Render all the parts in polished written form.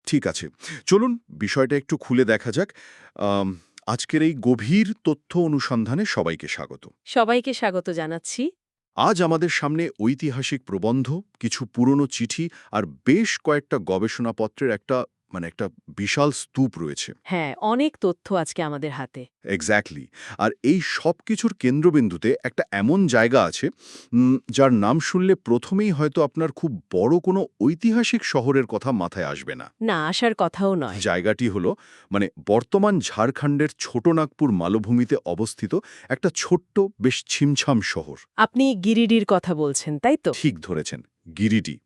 ঠিক আছে। চলুন বিষয়টা একটু খুলে দেখা যাক। আম আজকের এই গভীর তথ্য অনুসন্ধানে সবাইকে স্বাগত। সবাইকে স্বাগত জানাচ্ছি। আজ আমাদের সামনে ঐতিহাসিক প্রবন্ধ, কিছু পুরনো চিঠি আর বেশ কয়েকটা গবেষণাপত্রের একটা বিশাল স্তূপ রয়েছে। হ্যাঁ, অনেক তথ্য আজকে আমাদের হাতে। এক্স্যাক্টলি। আর এই সব কিছুর কেন্দ্রবিন্দুতে একটা এমন জায়গা আছে যার নাম শুনলে প্রথমেই হয়তো আপনার খুব বড় কোনো ঐতিহাসিক শহরের কথা মাথায় আসবে না। না, আসার কথাও নয়। জায়গাটি হলো বর্তমান ঝাড়খণ্ডের ছোটনাগপুর মালভূমিতে অবস্থিত একটা ছোট্ট বেশ ছিমছাম শহর। আপনি গিরিডির কথা বলছেন, তাই তো? ঠিক ধরেছেন, গিরিডি।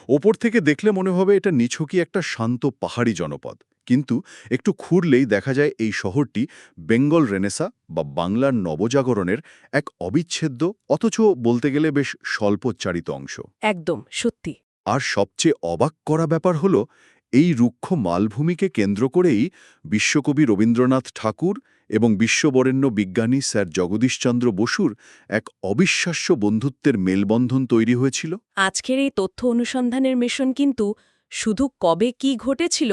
ওপর থেকে দেখলে মনে হবে এটা নিছকই একটা শান্ত পাহাড়ি জনপদ, কিন্তু একটু খুঁড়লেই দেখা যায় এই শহরটি বেঙ্গল রেনেসা বা বাংলার নবজাগরণের এক অবিচ্ছেদ্য অথচ বলতে গেলে বেশ স্বল্পোচ্চারিত অংশ। একদম, সত্যি। আর সবচেয়ে অবাক করা ব্যাপার হলো এই রুক্ষ মালভূমিকে কেন্দ্র করেই বিশ্বকবি রবীন্দ্রনাথ ঠাকুর এবং বিশ্ববরেণ্য বিজ্ঞানী স্যার জগদীশচন্দ্র বসুর এক অবিশ্বাস্য বন্ধুত্বের মেলবন্ধন তৈরি হয়েছিল। আজকের এই তথ্য অনুসন্ধানের মিশন কিন্তু শুধু কবে কি ঘটেছিল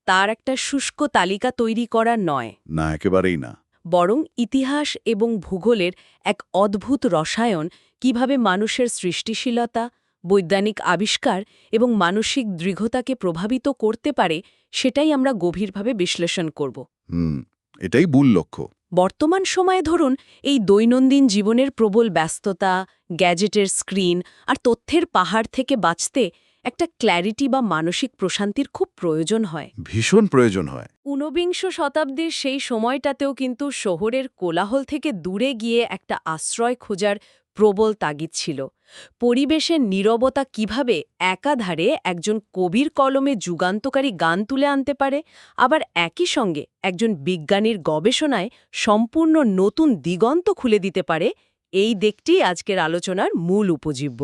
তার একটা শুষ্ক তালিকা তৈরি করা নয়, না, একেবারেই না। বরং ইতিহাস এবং ভূগোলের এক অদ্ভুত রসায়ন কিভাবে মানুষের সৃষ্টিশীলতা, বৈজ্ঞানিক আবিষ্কার এবং মানসিক দৃঢ়তাকে প্রভাবিত করতে পারে সেটাই আমরা গভীরভাবে বিশ্লেষণ করব। হুম, এটাই মূল লক্ষ্য। বর্তমান সময়ে ধরুন এই দৈনন্দিন জীবনের প্রবল ব্যস্ততা, গ্যাজেটের স্ক্রিন আর তথ্যের পাহাড় থেকে বাঁচতে একটা ক্ল্যারিটি বা মানসিক প্রশান্তির খুব প্রয়োজন হয়। ভীষণ প্রয়োজন হয়। ঊনবিংশ শতাব্দীর সেই সময়টাতেও কিন্তু শহরের কোলাহল থেকে দূরে গিয়ে একটা আশ্রয় খোঁজার প্রবল তাগিদ ছিল। পরিবেশের নীরবতা কিভাবে একাধারে একজন কবির কলমে যুগান্তকারী গান তুলে আনতে পারে, আবার একই সঙ্গে একজন বিজ্ঞানীর গবেষণায় সম্পূর্ণ নতুন দিগন্ত খুলে দিতে পারে, এই দিকটি আজকের আলোচনার মূল উপজীব্য।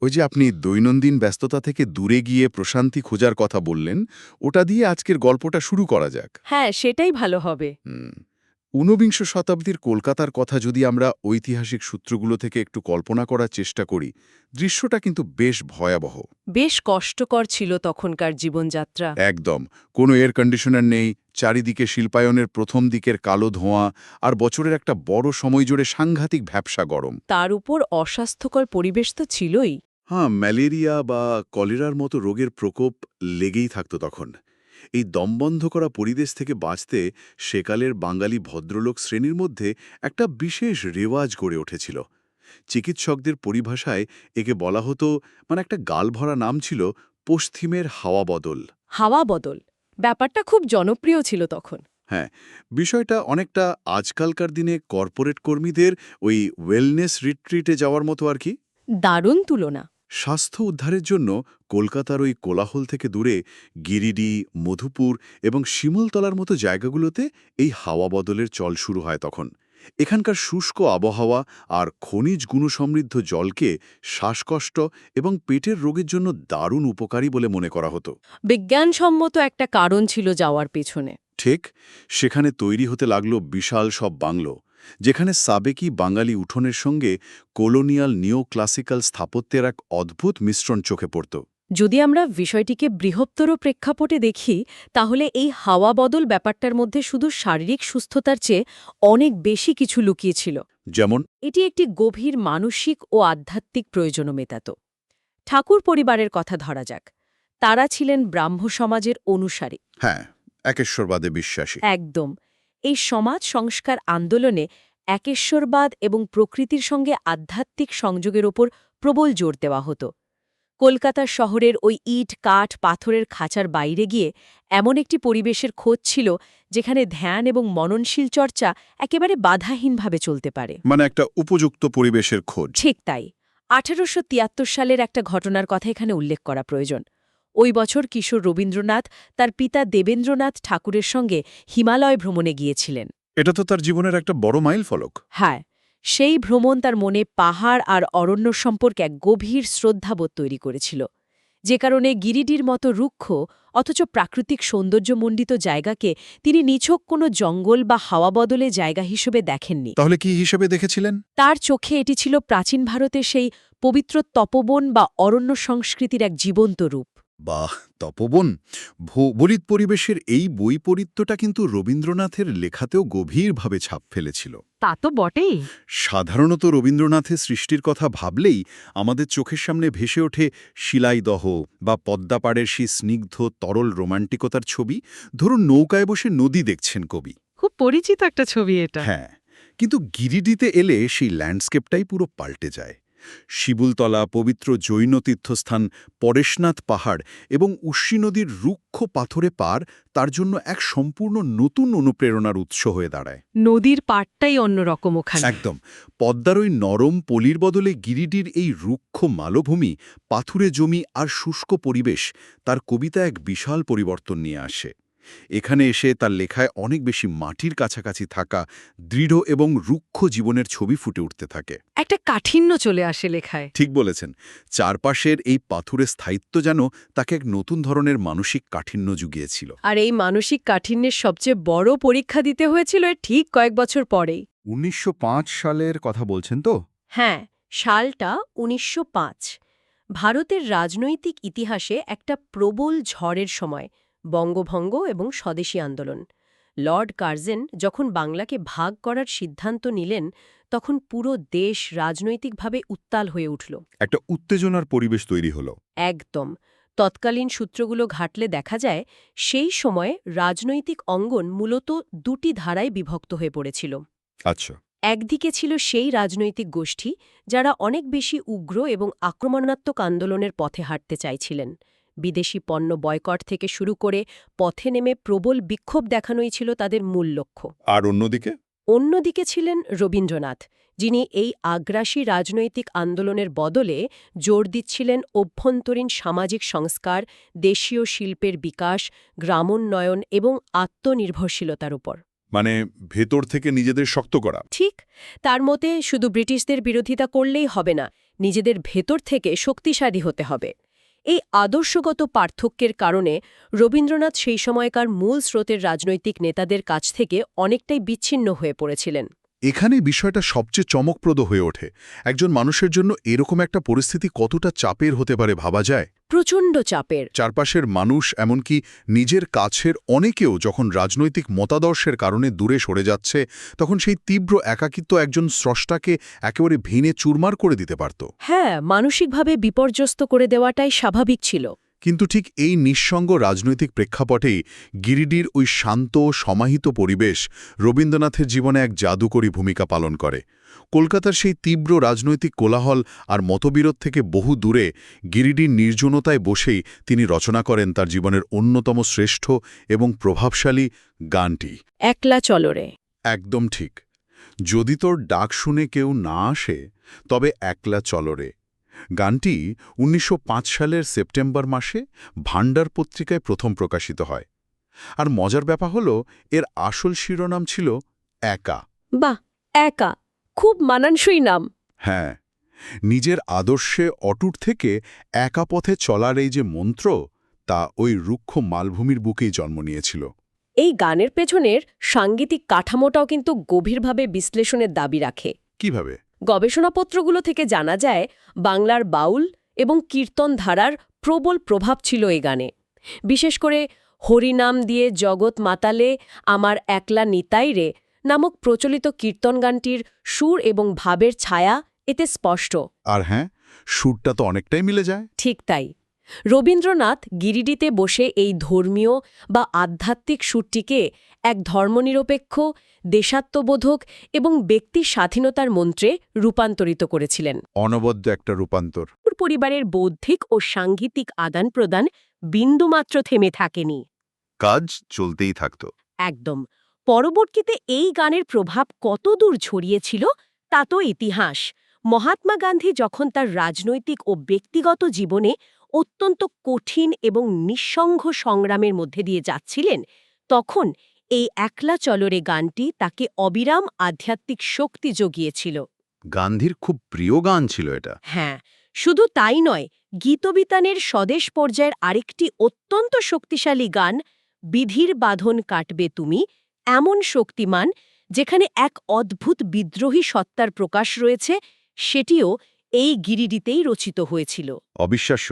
ওই যে আপনি দৈনন্দিন ব্যস্ততা থেকে দূরে গিয়ে প্রশান্তি খোঁজার কথা বললেন, ওটা দিয়ে আজকের গল্পটা শুরু করা যাক। হ্যাঁ, সেটাই ভালো হবে। ঊনবিংশ শতাব্দীর কলকাতার কথা যদি আমরা ঐতিহাসিক সূত্রগুলো থেকে একটু কল্পনা করার চেষ্টা করি, দৃশ্যটা কিন্তু বেশ ভয়াবহ। বেশ কষ্টকর ছিল তখনকার জীবনযাত্রা। একদম। কোনো এয়ার কন্ডিশনার নেই, চারিদিকে শিল্পায়নের প্রথম দিকের কালো ধোঁয়া, আর বছরের একটা বড় সময় জুড়ে সাংঘাতিক ভ্যাপসা গরম। তার উপর অস্বাস্থ্যকর পরিবেশ তো ছিলই। হ্যাঁ, ম্যালেরিয়া বা কলেরার মতো রোগের প্রকোপ লেগেই থাকত তখন। এই দমবন্ধ করা পরিবেশ থেকে বাঁচতে সেকালের বাঙালি ভদ্রলোক শ্রেণীর মধ্যে একটা বিশেষ রেওয়াজ গড়ে উঠেছিল। চিকিৎসকদের পরিভাষায় একে বলা হতো, একটা গালভরা নাম ছিল পশ্চিমের হাওয়া বদল। হাওয়া বদল ব্যাপারটা খুব জনপ্রিয় ছিল তখন। হ্যাঁ, বিষয়টা অনেকটা আজকালকার দিনে কর্পোরেট কর্মীদের ওই ওয়েলনেস রিট্রিটে যাওয়ার মতো আর কি। দারুণ তুলনা। স্বাস্থ্য উদ্ধারের জন্য কলকাতার ওই কোলাহল থেকে দূরে গিরিডি, মধুপুর এবং শিমুলতলার মতো জায়গাগুলোতে এই হাওয়া বদলের চল শুরু হয় তখন। এখানকার শুষ্ক আবহাওয়া আর খনিজ গুণসমৃদ্ধ জলকে শ্বাসকষ্ট এবং পেটের রোগের জন্য দারুণ উপকারী বলে মনে করা হতো। বিজ্ঞানসম্মত একটা কারণ ছিল যাওয়ার পেছনে। ঠিক সেখানে তৈরি হতে লাগলো বিশাল সব বাংলো, যেখানে সাবেকি বাঙালি উঠোনের সঙ্গে কলোনিয়াল নিও ক্লাসিক্যাল স্থাপত্যের এক অদ্ভুত মিশ্রণ চোখে পড়ত। যদি আমরা বিষয়টিকে বৃহত্তর প্রেক্ষাপটে দেখি, তাহলে এই হাওয়া বদল ব্যাপারটার মধ্যে শুধু শারীরিক সুস্থতার চেয়ে অনেক বেশি কিছু লুকিয়েছিল। যেমন? এটি একটি গভীর মানসিক ও আধ্যাত্মিক প্রয়োজনও মেটাত। ঠাকুর পরিবারের কথা ধরা যাক। তারা ছিলেন ব্রাহ্ম সমাজের অনুসারী। হ্যাঁ, একেশ্বরবাদে বিশ্বাসী। একদম। এই সমাজ সংস্কার আন্দোলনে একেশ্বরবাদ এবং প্রকৃতির সঙ্গে আধ্যাত্মিক সংযোগের ওপর প্রবল জোর দেওয়া হতো। কলকাতার শহরের ওই ইট, কাঠ, পাথরের খাঁচার বাইরে গিয়ে এমন একটি পরিবেশের খোঁজ ছিল যেখানে ধ্যান এবং মননশীল চর্চা একেবারে বাধাহীনভাবে চলতে পারে। একটা উপযুক্ত পরিবেশের খোঁজ। ঠিক তাই। 1873 সালের একটা ঘটনার কথা এখানে উল্লেখ করা প্রয়োজন। ওই বছর কিশোর রবীন্দ্রনাথ তার পিতা দেবেন্দ্রনাথ ঠাকুরের সঙ্গে হিমালয় ভ্রমণে গিয়েছিলেন। এটা তো তার জীবনের একটা বড় মাইল ফলক। হ্যাঁ, সেই ভ্রমণ তার মনে পাহাড় আর অরণ্য সম্পর্কে এক গভীর শ্রদ্ধাবোধ তৈরি করেছিল, যে কারণে গিরিডির মতো রুক্ষ অথচ প্রাকৃতিক সৌন্দর্যমণ্ডিত জায়গাকে তিনি নিছক কোনো জঙ্গল বা হাওয়া বদলে জায়গা হিসেবে দেখেননি। তাহলে কি হিসেবে দেখেছিলেন? তার চোখে এটি ছিল প্রাচীন ভারতের সেই পবিত্র তপবন বা অরণ্য সংস্কৃতির এক জীবন্ত রূপ। বাহ, তপবন! ভৌগোলিক পরিবেশের এই বৈপরীত্যটা কিন্তু রবীন্দ্রনাথের লেখাতেও গভীরভাবে ছাপ ফেলেছিল। তা তো বটেই। সাধারণত রবীন্দ্রনাথের সৃষ্টির কথা ভাবলেই আমাদের চোখের সামনে ভেসে ওঠে শিলাইদহ বা পদ্মাপাড়ের সেই স্নিগ্ধ তরল রোমান্টিকতার ছবি। ধরুন, নৌকায় বসে নদী দেখছেন কবি। খুব পরিচিত একটা ছবি এটা। হ্যাঁ, কিন্তু গিরিডিতে এলে সেই ল্যান্ডস্কেপটাই পুরো পাল্টে যায়। শিবুলতলা, পবিত্র জৈন তীর্থস্থান, পরেশনাথ পাহাড় এবং উশ্রী নদীর রুক্ষ পাথরে পার তার জন্য এক সম্পূর্ণ নতুন অনুপ্রেরণার উৎস হয়ে দাঁড়ায়। নদীর পাড়টাই অন্যরকম ওখানে। একদম। পদ্মার ওই নরম পলির বদলে গিরিডির এই রুক্ষ মালভূমি, পাথুরে জমি আর শুষ্ক পরিবেশ তার কবিতা এক বিশাল পরিবর্তন নিয়ে আসে। এখানে এসে তার লেখায় অনেক বেশি মাটির কাছাকাছি থাকা দৃঢ় এবং রুক্ষ জীবনের ছবি ফুটে উঠতে থাকে। একটা কাঠিন্য চলে আসে লেখায়। ঠিক বলেছেন। চারপাশের এই পাথুরে স্থায়িত্ব যেন তাকে এক নতুন ধরনের মানসিক কাঠিন্য জুগিয়েছিল। আর এই মানসিক কাঠিন্যের সবচেয়ে বড় পরীক্ষা দিতে হয়েছিল এর ঠিক কয়েক বছর পরেই। ১৯০৫ সালের কথা বলছেন তো? হ্যাঁ, সালটা ১৯০৫। ভারতের রাজনৈতিক ইতিহাসে একটা প্রবল ঝড়ের সময়, বঙ্গভঙ্গ এবং স্বদেশী আন্দোলন। লর্ড কার্জন যখন বাংলাকে ভাগ করার সিদ্ধান্ত নিলেন, তখন পুরো দেশ রাজনৈতিকভাবে উত্তাল হয়ে উঠল। একটা উত্তেজনার পরিবেশ তৈরি হলো। একদম। তৎকালীন সূত্রগুলো ঘাটলে দেখা যায়, সেই সময়ে রাজনৈতিক অঙ্গন মূলত দুটি ধারায় বিভক্ত হয়ে পড়েছিল। আচ্ছা। একদিকে ছিল সেই রাজনৈতিক গোষ্ঠী যারা অনেক বেশি উগ্র এবং আক্রমণাত্মক আন্দোলনের পথে হাঁটতে চাইছিলেন। বিদেশি পণ্য বয়কট থেকে শুরু করে পথে নেমে প্রবল বিক্ষোভ দেখানোই ছিল তাদের মূল লক্ষ্য। আর অন্যদিকে? অন্যদিকে ছিলেন রবীন্দ্রনাথ, যিনি এই আগ্রাসী রাজনৈতিক আন্দোলনের বদলে জোর দিচ্ছিলেন অভ্যন্তরীণ সামাজিক সংস্কার, দেশীয় শিল্পের বিকাশ, গ্রামোন্নয়ন এবং আত্মনির্ভরশীলতার উপর। মানে ভেতর থেকে নিজেদের শক্ত করা। ঠিক। তার মতে শুধু ব্রিটিশদের বিরোধিতা করলেই হবে না, নিজেদের ভেতর থেকে শক্তিশালী হতে হবে। এই আদর্শগত পার্থক্যের কারণে রবীন্দ্রনাথ সেই সময়কার মূল স্রোতের রাজনৈতিক নেতাদের কাছ থেকে অনেকটাই বিচ্ছিন্ন হয়ে পড়েছিলেন। এখানে বিষয়টা সবচেয়ে চমকপ্রদ হয়ে ওঠে। একজন মানুষের জন্য এরকম একটা পরিস্থিতি কতটা চাপের হতে পারে ভাবা যায়। প্রচণ্ড চাপের। চারপাশের মানুষ, এমনকি নিজের কাছের অনেকেও যখন রাজনৈতিক মতাদর্শের কারণে দূরে সরে যাচ্ছে, তখন সেই তীব্র একাকিত্ব একজন স্রষ্টাকে একেবারে ভেঙে চুরমার করে দিতে পারত। হ্যাঁ, মানসিকভাবে বিপর্যস্ত করে দেওয়াটাই স্বাভাবিক ছিল। কিন্তু ঠিক এই নিঃসঙ্গ রাজনৈতিক প্রেক্ষাপটেই গিরিডির ওই শান্ত সমাহিত পরিবেশ রবীন্দ্রনাথের জীবনে এক জাদুকরী ভূমিকা পালন করে। কলকাতার সেই তীব্র রাজনৈতিক কোলাহল আর মতবিরোধ থেকে বহু দূরে গিরিডির নির্জনতায় বসেই তিনি রচনা করেন তার জীবনের অন্যতম শ্রেষ্ঠ এবং প্রভাবশালী গানটি, একলা চলরে। একদম ঠিক। যদি তোর ডাক শুনে কেউ না আসে, তবে একলা চলরে। গানটি ১৯০৫ সালের সেপ্টেম্বর মাসে ভান্ডার পত্রিকায় প্রথম প্রকাশিত হয়। আর মজার ব্যাপার হলো, এর আসল শিরোনাম ছিল একা। বাহ, একা! খুব মানানসই নাম। হ্যাঁ, নিজের আদর্শে অটুট থেকে একা পথে চলার এই যে মন্ত্র, তা ওই রুক্ষ মালভূমির বুকেই জন্ম নিয়েছিল। এই গানের পেছনের সাংগীতিক কাঠামোটাও কিন্তু গভীরভাবে বিশ্লেষণের দাবি রাখে। কিভাবে? গবেষণাপত্রগুলো থেকে জানা যায়, বাংলার বাউল এবং কীর্তন ধারার প্রবল প্রভাব ছিল এই গানে। বিশেষ করে হরিনাম দিয়ে জগৎ মাতালে আমার একলা নিতাই রে নামক প্রচলিত কীর্তন গানটির সুর এবং ভাবের ছায়া এতে স্পষ্ট। আর হ্যাঁ, সুরটা তো অনেকটাই মিলে যায়। ঠিক তাই। রবীন্দ্রনাথ গিরিডিতে বসে এই ধর্মীয় বা আধ্যাত্মিক সুরটিকে এক ধর্মনিরপেক্ষ, দেশাত্মবোধক এবং ব্যক্তির স্বাধীনতার মন্ত্রে রূপান্তরিত করেছিলেন। অনবদ্য একটা রূপান্তর। পরিবারের বৌদ্ধিক ও সাংগীতিক আদান-প্রদান বিন্দুমাত্র থেমে থাকেনি। কাজ চলতেই থাকত। একদম। পরবর্তীতে এই গানের প্রভাব কতদূর ছড়িয়েছিল তা তো ইতিহাস। মহাত্মা গান্ধী যখন তার রাজনৈতিক ও ব্যক্তিগত জীবনে অত্যন্ত কঠিন এবং নিঃসঙ্গ সংগ্রামের মধ্যে দিয়ে যাচ্ছিলেন, তখন এই একলা চলরে গানটি তাকে অবিরাম আধ্যাত্মিক শক্তি জুগিয়েছিল। গান্ধীর খুব প্রিয় গান ছিল এটা। হ্যাঁ, শুধু তাই নয়, গীতবিতানের স্বদেশ পর্যায়ের আরেকটি অত্যন্ত শক্তিশালী গান, বিধির বাঁধন কাটবে তুমি, এমন শক্তিমান, যেখানে এক অদ্ভুত বিদ্রোহী সত্তার প্রকাশ রয়েছে, সেটিও এই গিরিডিতেই রচিত হয়েছিল। অবিশ্বাস্য।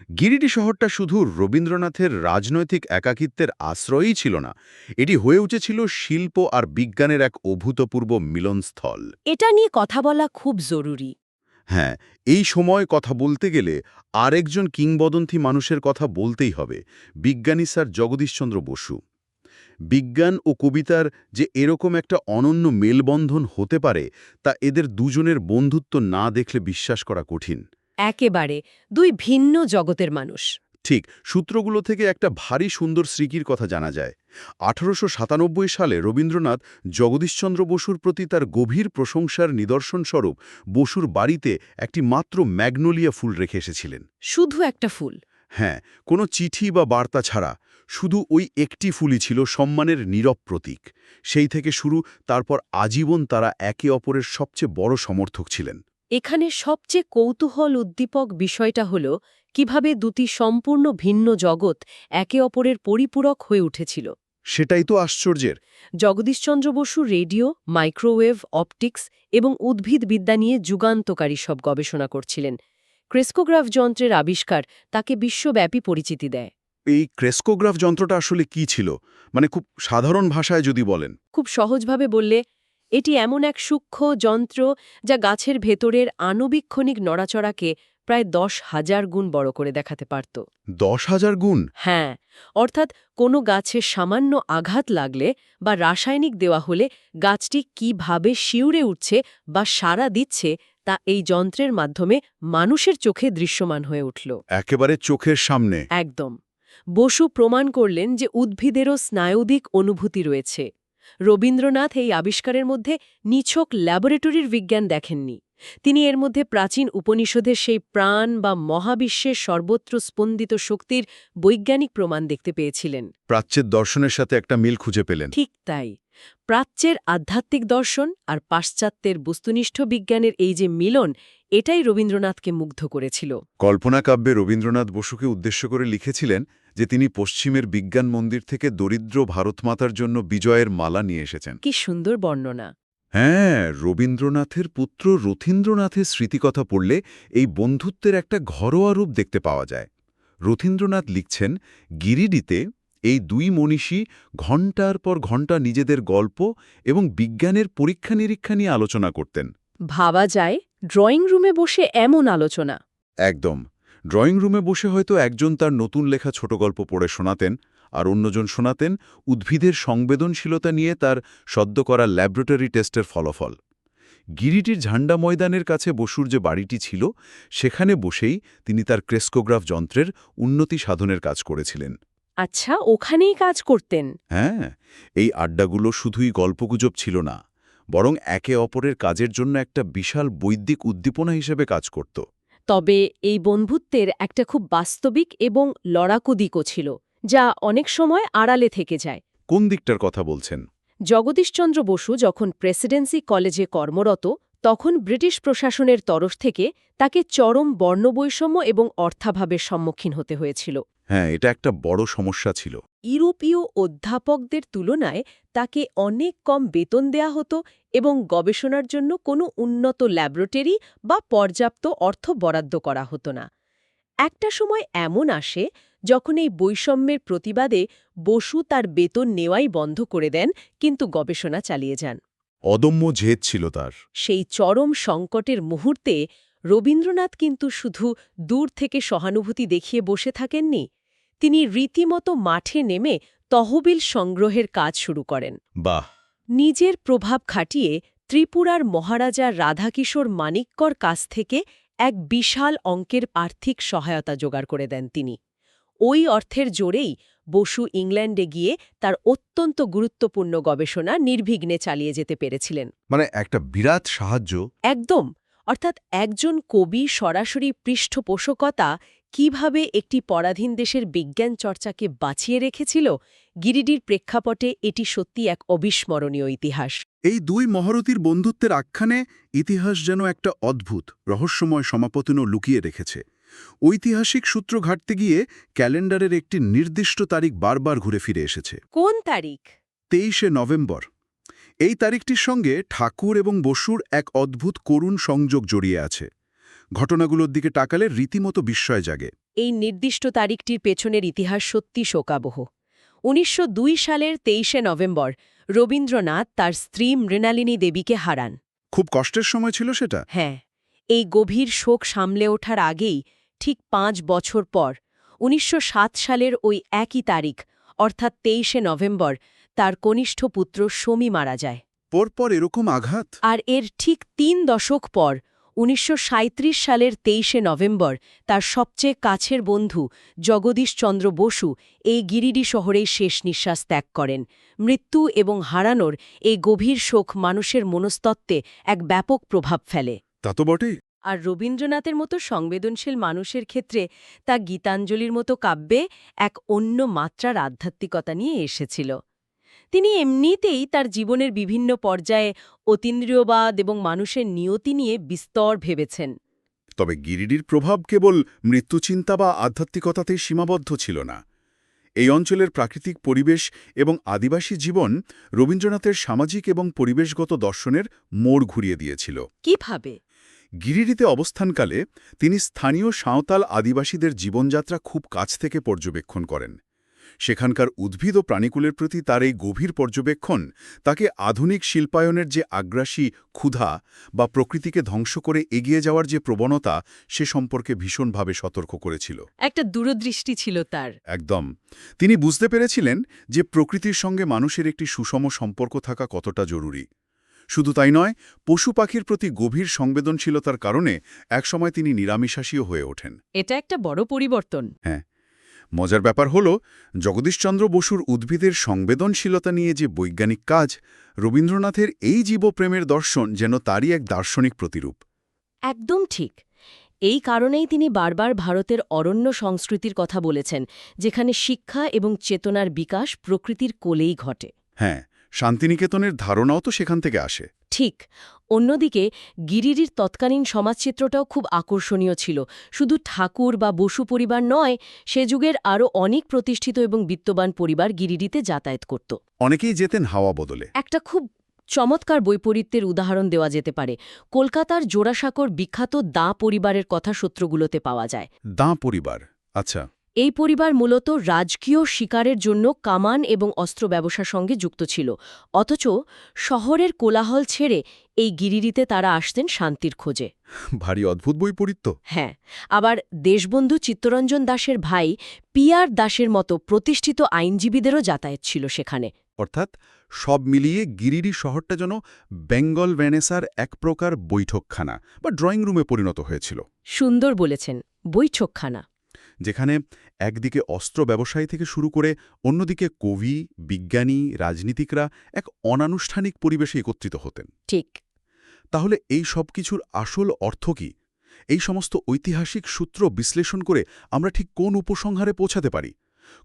গিরিডি শহরটা শুধু রবীন্দ্রনাথের রাজনৈতিক একাকিত্বের আশ্রয়ই ছিল না, এটি হয়ে উঠেছিল শিল্প আর বিজ্ঞানের এক অভূতপূর্ব মিলনস্থল। এটা নিয়ে কথা বলা খুব জরুরি। হ্যাঁ, এই সময় কথা বলতে গেলে আরেকজন কিংবদন্তি মানুষের কথা বলতেই হবে, বিজ্ঞানী স্যার জগদীশচন্দ্র বসু। বিজ্ঞান ও কবিতার যে এরকম একটা অনন্য মেলবন্ধন হতে পারে তা এদের দুজনের বন্ধুত্ব না দেখলে বিশ্বাস করা কঠিন। একেবারে দুই ভিন্ন জগতের মানুষ। ঠিক, সূত্রগুলো থেকে একটা ভারী সুন্দর স্মৃতির কথা জানা যায়। 1897 সালে রবীন্দ্রনাথ জগদীশচন্দ্র বসুর প্রতি তার গভীর প্রশংসার নিদর্শনস্বরূপ বসুর বাড়িতে একটি মাত্র ম্যাগনোলিয়া ফুল রেখে এসেছিলেন। শুধু একটা ফুল। হ্যাঁ, কোনো চিঠি বা বার্তা ছাড়া শুধু ওই একটি ফুলই ছিল সম্মানের নীরব প্রতীক। সেই থেকে শুরু, তারপর আজীবন তারা একে অপরের সবচেয়ে বড় সমর্থক ছিলেন। এখানে সবচেয়ে কৌতূহল উদ্দীপক বিষয়টা হল কিভাবে দুটি সম্পূর্ণ ভিন্ন জগৎ একে অপরের পরিপূরক হয়ে উঠেছিল। সেটাই তো আশ্চর্যের। Jagadish Chandra Bose radio, microwave, optics এবং উদ্ভিদবিদ্যা নিয়ে যুগান্তকারী সব গবেষণা করছিলেন। ক্রেস্কোগ্রাফ যন্ত্রের আবিষ্কার তাকে বিশ্বব্যাপী পরিচিতি দেয়। এই ক্রেস্কোগ্রাফ যন্ত্রটা আসলে কি ছিল, মানে খুব সাধারণ ভাষায় যদি বলেন? খুব সহজভাবে বললে, এটি এমন এক সূক্ষ্ম যন্ত্র যা গাছের ভেতরের আণুবীক্ষণিক নড়াচড়াকে প্রায় 10,000 গুণ বড় করে দেখাতে পারত। 10,000 গুণ? হ্যাঁ, অর্থাৎ কোনো গাছে সামান্য আঘাত লাগলে বা রাসায়নিক দেওয়া হলে গাছটি কিভাবে শিউরে উঠছে বা সাড়া দিচ্ছে তা এই যন্ত্রের মাধ্যমে মানুষের চোখে দৃশ্যমান হয়ে উঠল। একেবারে চোখের সামনে। একদম। বসু প্রমাণ করলেন যে উদ্ভিদেরও স্নায়ুদিক অনুভূতি রয়েছে। রবীন্দ্রনাথ এই আবিষ্কারের মধ্যে নিছক ল্যাবরেটরির বিজ্ঞান দেখেননি। তিনি এর মধ্যে প্রাচীন উপনিষদের সেই প্রাণ বা মহাবিশ্বের সর্বত্র স্পন্দিত শক্তির বৈজ্ঞানিক প্রমাণ দেখতে পেয়েছিলেন। প্রাচ্যের দর্শনের সাথে একটা মিল খুঁজে পেলেন। ঠিক তাই। প্রাচ্যের আধ্যাত্মিক দর্শন আর পাশ্চাত্যের বস্তুনিষ্ঠ বিজ্ঞানের এই যে মিলন, এটাই রবীন্দ্রনাথকে মুগ্ধ করেছিল। কল্পনা কাব্যে রবীন্দ্রনাথ বসুকে উদ্দেশ্য করে লিখেছিলেন যে তিনি পশ্চিমের বিজ্ঞান মন্দির থেকে দরিদ্র ভারতমাতার জন্য বিজয়ের মালা নিয়ে এসেছেন। কি সুন্দর বর্ণনা! হ্যাঁ, রবীন্দ্রনাথের পুত্র রথীন্দ্রনাথের স্মৃতিকথা পড়লে এই বন্ধুত্বের একটা ঘরোয়া রূপ দেখতে পাওয়া যায়। রথীন্দ্রনাথ লিখছেন, গিরিডিতে এই দুই মনীষী ঘণ্টার পর ঘণ্টা নিজেদের গল্প এবং বিজ্ঞানের পরীক্ষা নিরীক্ষা নিয়ে আলোচনা করতেন। ভাবা যায় ড্রয়িং রুমে বসে এমন আলোচনা। একদম। ড্রয়িং রুমে বসে হয়তো একজন তার নতুন লেখা ছোট গল্প পড়ে শোনাতেন, আর অন্যজন শোনাতেন উদ্ভিদের সংবেদনশীলতা নিয়ে তার সদ্য করা ল্যাবরেটরি টেস্টের ফলাফল। গিরিটির ঝান্ডা ময়দানের কাছে বসুর যে বাড়িটি ছিল, সেখানে বসেই তিনি তার ক্রেস্কোগ্রাফ যন্ত্রের উন্নতি সাধনের কাজ করেছিলেন। আচ্ছা, ওখানেই কাজ করতেন? হ্যাঁ, এই আড্ডাগুলো শুধুই গল্পগুজব ছিল না, বরং একে অপরের কাজের জন্য একটা বিশাল বৈদিক উদ্দীপনা হিসেবে কাজ করত। তবে এই বন্ধুত্বের একটা খুব বাস্তবিক এবং লড়াকু দিকও ছিল, যা অনেক সময় আড়ালে থেকে যায়। কোন দিকটার কথা বলছেন? জগদীশচন্দ্র বসু যখন প্রেসিডেন্সি কলেজে কর্মরত, তখন ব্রিটিশ প্রশাসনের তরফ থেকে তাকে চরম বর্ণবৈষম্য এবং অর্থাভাবের সম্মুখীন হতে হয়েছিল। হ্যাঁ, এটা একটা বড় সমস্যা ছিল। ইউরোপীয় অধ্যাপকদের তুলনায় তাকে অনেক কম বেতন দেয়া হতো এবং গবেষণার জন্য কোনো উন্নত ল্যাবরেটরি বা পর্যাপ্ত অর্থ বরাদ্দ করা হতো না। একটা সময় এমন আসে যখন এই বৈষম্যের প্রতিবাদে বসু তার বেতন নেওয়াই বন্ধ করে দেন, কিন্তু গবেষণা চালিয়ে যান। অদম্য জেদ ছিল তার। সেই চরম সংকটের মুহূর্তে রবীন্দ্রনাথ কিন্তু শুধু দূর থেকে সহানুভূতি দেখিয়ে বসে থাকেননি। তিনি রীতিমতো মাঠে নেমে তহবিল সংগ্রহের কাজ শুরু করেন। বাহ! নিজের প্রভাব খাটিয়ে ত্রিপুরার মহারাজা রাধাকিশোর মানিক্যর কাছ থেকে এক বিশাল অঙ্কের আর্থিক সহায়তা জোগাড় করে দেন তিনি। ওই অর্থের জোরেই বসু ইংল্যান্ডে গিয়ে তার অত্যন্ত গুরুত্বপূর্ণ গবেষণা নির্বিঘ্নে চালিয়ে যেতে পেরেছিলেন। মানে একটা বিরাট সাহায্য। একদম। অর্থাৎ একজন কবি সরাসরি পৃষ্ঠপোষকতা কিভাবে একটি পরাধীন দেশের বিজ্ঞান চর্চাকে বাঁচিয়ে রেখেছিল, গিরিডির প্রেক্ষাপটে এটি সত্যি এক অবিস্মরণীয় ইতিহাস। এই দুই মহারথীর বন্ধুত্বের আখ্যানে ইতিহাস যেন একটা অদ্ভুত রহস্যময় সমাপতনও লুকিয়ে রেখেছে। ঐতিহাসিক সূত্র ঘাটতে গিয়ে ক্যালেন্ডারের একটি নির্দিষ্ট তারিখ বারবার ঘুরে ফিরে এসেছে। কোন তারিখ? 23শে নভেম্বর। এই তারিখটির সঙ্গে ঠাকুর এবং বসুর এক অদ্ভুত করুণ সংযোগ জড়িয়ে আছে। ঘটনাগুলোর দিকে তাকালে রীতিমতো বিস্ময় জাগে। এই নির্দিষ্ট তারিখটির পেছনের ইতিহাস সত্যি শোকাবহ। ১৯০২ সালের ২৩শে নভেম্বর রবীন্দ্রনাথ তার স্ত্রী মৃণালিনী দেবীকে হারান। খুব কষ্টের সময় ছিল সেটা। হ্যাঁ, এই গভীর শোক সামলে ওঠার আগেই ঠিক ৫ বছর পর ১৯০৭ সালের ওই একই তারিখ অর্থাৎ ২৩শে নভেম্বর তার কনিষ্ঠ পুত্র সমী মারা যায়। পরপর এরকম আঘাত? আর এর ঠিক ৩ দশক পর ১৯৩৭ সালের ২৩শে নভেম্বর তার সবচেয়ে কাছের বন্ধু জগদীশচন্দ্র বসু এই গিরিডি শহরেই শেষ নিঃশ্বাস ত্যাগ করেন। মৃত্যু এবং হারানোর এই গভীর শোক মানুষের মনস্তত্ত্বে এক ব্যাপক প্রভাব ফেলে। তা তো বটেই। আর রবীন্দ্রনাথের মতো সংবেদনশীল মানুষের ক্ষেত্রে তা গীতাঞ্জলির মতো কাব্যে এক অন্য মাত্রার আধ্যাত্মিকতা নিয়ে এসেছিল। তিনি এমনিতেই তার জীবনের বিভিন্ন পর্যায়ে অতীন্দ্রিয়বাদ এবং মানুষের নিয়তি নিয়ে বিস্তর ভেবেছেন। তবে গিরিডির প্রভাব কেবল মৃত্যুচিন্তা বা আধ্যাত্মিকতাতেই সীমাবদ্ধ ছিল না। এই অঞ্চলের প্রাকৃতিক পরিবেশ এবং আদিবাসী জীবন রবীন্দ্রনাথের সামাজিক এবং পরিবেশগত দর্শনের মোড় ঘুরিয়ে দিয়েছিল। কিভাবে? গিরিডিতে অবস্থানকালে তিনি স্থানীয় সাঁওতাল আদিবাসীদের জীবনযাত্রা খুব কাছ থেকে পর্যবেক্ষণ করেন। সেখানকার উদ্ভিদ ও প্রাণীকুলের প্রতি তার এই গভীর পর্যবেক্ষণ তাকে আধুনিক শিল্পায়নের যে আগ্রাসী ক্ষুধা বা প্রকৃতিকে ধ্বংস করে এগিয়ে যাওয়ার যে প্রবণতা সে সম্পর্কে ভীষণভাবে সতর্ক করেছিল। একটা দূরদৃষ্টি ছিল তার। একদম। তিনি বুঝতে পেরেছিলেন যে প্রকৃতির সঙ্গে মানুষের একটি সুষম সম্পর্ক থাকা কতটা জরুরি। শুধু তাই নয়, পশু পাখির প্রতি গভীর সংবেদনশীলতার কারণে একসময় তিনি নিরামিষাশীও হয়ে ওঠেন। এটা একটা বড় পরিবর্তন। হ্যাঁ, মজার ব্যাপার হল জগদীশচন্দ্র বসুর উদ্ভিদের সংবেদনশীলতা নিয়ে যে বৈজ্ঞানিক কাজ, রবীন্দ্রনাথের এই জীবপ্রেমের দর্শন যেন তারই এক দার্শনিক প্রতিরূপ। একদম ঠিক। এই কারণেই তিনি বারবার ভারতের অরণ্য সংস্কৃতির কথা বলেছেন, যেখানে শিক্ষা এবং চেতনার বিকাশ প্রকৃতির কোলেই ঘটে। হ্যাঁ, শান্তিনিকেতনের ধারণাও তো সেখান থেকে আসে। ঠিক। অন্যদিকে গিরিডির তৎকালীন সমাজচিত্রটাও খুব আকর্ষণীয় ছিল। শুধু ঠাকুর বা বসু পরিবার নয়, সে যুগের আরও অনেক প্রতিষ্ঠিত এবং বিত্তবান পরিবার গিরিডিতে যাতায়াত করত। অনেকেই যেতেন হাওয়া বদলে। একটা খুব চমৎকার বৈপরীত্যের উদাহরণ দেওয়া যেতে পারে। কলকাতার জোড়াসাঁকোর বিখ্যাত দাঁ পরিবারের কথা সূত্রগুলোতে পাওয়া যায়। দাঁ পরিবার, আচ্ছা। এই পরিবার মূলত রাজকীয় শিকারের জন্য কামান এবং অস্ত্র ব্যবসার সঙ্গে যুক্ত ছিল। অথচ শহরের কোলাহল ছেড়ে এই গিরিডিতে তারা আসতেন শান্তির খোঁজে। ভারী অদ্ভুত বৈপরীত্য। হ্যাঁ, আবার দেশবন্ধু চিত্তরঞ্জন দাশের ভাই পিয়ার দাসের মতো প্রতিষ্ঠিত আইনজীবীদেরও যাতায়াত ছিল সেখানে। অর্থাৎ সব মিলিয়ে গিরিডি শহরটা যেন বেঙ্গল ভেনেসার এক প্রকার বৈঠকখানা বা ড্রয়িং রুমে পরিণত হয়েছিল। সুন্দর বলেছেন, বৈঠকখানা। যেখানে একদিকে অস্ত্র ব্যবসায়ী থেকে শুরু করে অন্যদিকে কবি, বিজ্ঞানী, রাজনীতিকরা এক অনানুষ্ঠানিক পরিবেশে একত্রিত হতেন। ঠিক। তাহলে এই সব কিছুর আসল অর্থ কি? এই সমস্ত ঐতিহাসিক সূত্র বিশ্লেষণ করে আমরা ঠিক কোন উপসংহারে পৌঁছাতে পারি?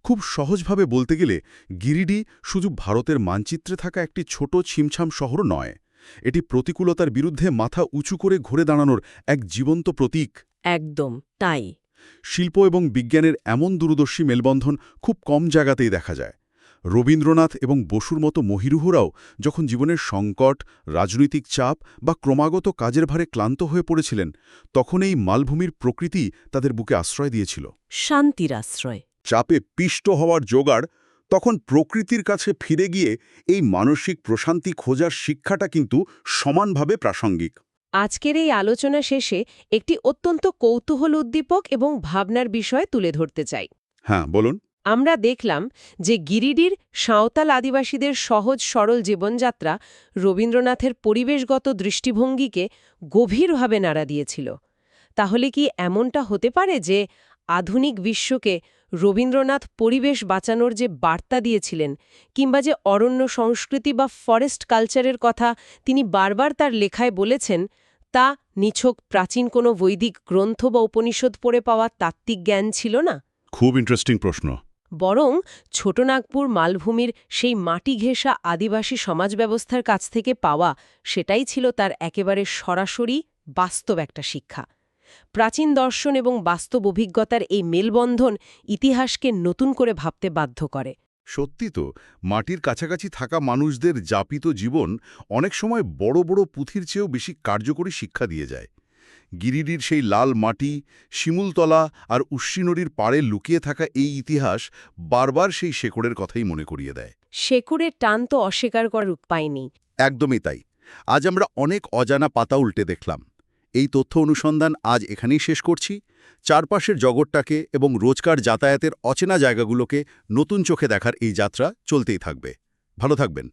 খুব সহজভাবে বলতে গেলে গিরিডি শুধু ভারতের মানচিত্রে থাকা একটি ছোট ছিমছাম শহর নয়, এটি প্রতিকূলতার বিরুদ্ধে মাথা উঁচু করে ঘুরে দাঁড়ানোর এক জীবন্ত প্রতীক। একদম তাই। শিল্প এবং বিজ্ঞানের এমন দূরদর্শী মেলবন্ধন খুব কম জায়গাতেই দেখা যায়। রবীন্দ্রনাথ এবং বসুর মতো মহিরুহরাও যখন জীবনের সংকট, রাজনৈতিক চাপ বা ক্রমাগত কাজের ভারে ক্লান্ত হয়ে পড়েছিলেন, তখন এই মালভূমির প্রকৃতি তাদের বুকে আশ্রয় দিয়েছিল। শান্তির আশ্রয়। চাপে পিষ্ট হওয়ার জোগাড়, তখন প্রকৃতির কাছে ফিরে গিয়ে এই মানসিক প্রশান্তি খোঁজার শিক্ষাটা কিন্তু সমানভাবে প্রাসঙ্গিক। আজকের এই আলোচনা শেষে একটি অত্যন্ত কৌতূহল উদ্দীপক এবং ভাবনার বিষয় তুলে ধরতে চাই। হ্যাঁ, বলুন। আমরা দেখলাম যে গিরিডির সাঁওতাল আদিবাসীদের সহজ সরল জীবনযাত্রা রবীন্দ্রনাথের পরিবেশগত দৃষ্টিভঙ্গিকে গভীরভাবে নাড়া দিয়েছিল। তাহলে কি এমনটা হতে পারে যে আধুনিক বিশ্বকে রবীন্দ্রনাথ পরিবেশ বাঁচানোর যে বার্তা দিয়েছিলেন, কিংবা যে অরণ্য সংস্কৃতি বা ফরেস্ট কালচারের কথা তিনি বারবার তার লেখায় বলেছেন, তা নিছক প্রাচীন কোনো বৈদিক গ্রন্থ বা উপনিষদ পড়ে পাওয়া তাত্ত্বিক জ্ঞান ছিল না? খুব ইন্টারেস্টিং প্রশ্ন। বরং ছোটনাগপুর মালভূমির সেই মাটি ঘেঁষা আদিবাসী সমাজ ব্যবস্থার কাছ থেকে পাওয়া সেটাই ছিল তার একেবারে সরাসরি বাস্তব একটা শিক্ষা। প্রাচীন দর্শন এবং বাস্তব অভিজ্ঞতার এই মেলবন্ধন ইতিহাসকে নতুন করে ভাবতে বাধ্য করে। সত্যি তো, মাটির কাছাকাছি থাকা মানুষদের যাপিত জীবন অনেক সময় বড় বড় পুঁথির চেয়েও বেশি কার্যকরী শিক্ষা দিয়ে যায়। গিরিডির সেই লাল মাটি, শিমুলতলা আর উশ্রী নদীর পাড়ে লুকিয়ে থাকা এই ইতিহাস বারবার সেই শেকড়ের কথাই মনে করিয়ে দেয়। শেকড়ের টান তো অস্বীকার করার উপায় নেই। একদমই তাই। আজ আমরা অনেক অজানা পাতা উল্টে দেখলাম। এই তথ্য অনুসন্ধান আজ এখানেই শেষ করছি। চারপাশের জগৎটাকে এবং রোজকার যাতায়াতের অচেনা জায়গাগুলোকে নতুন চোখে দেখার এই যাত্রা চলতেই থাকবে। ভালো থাকবেন।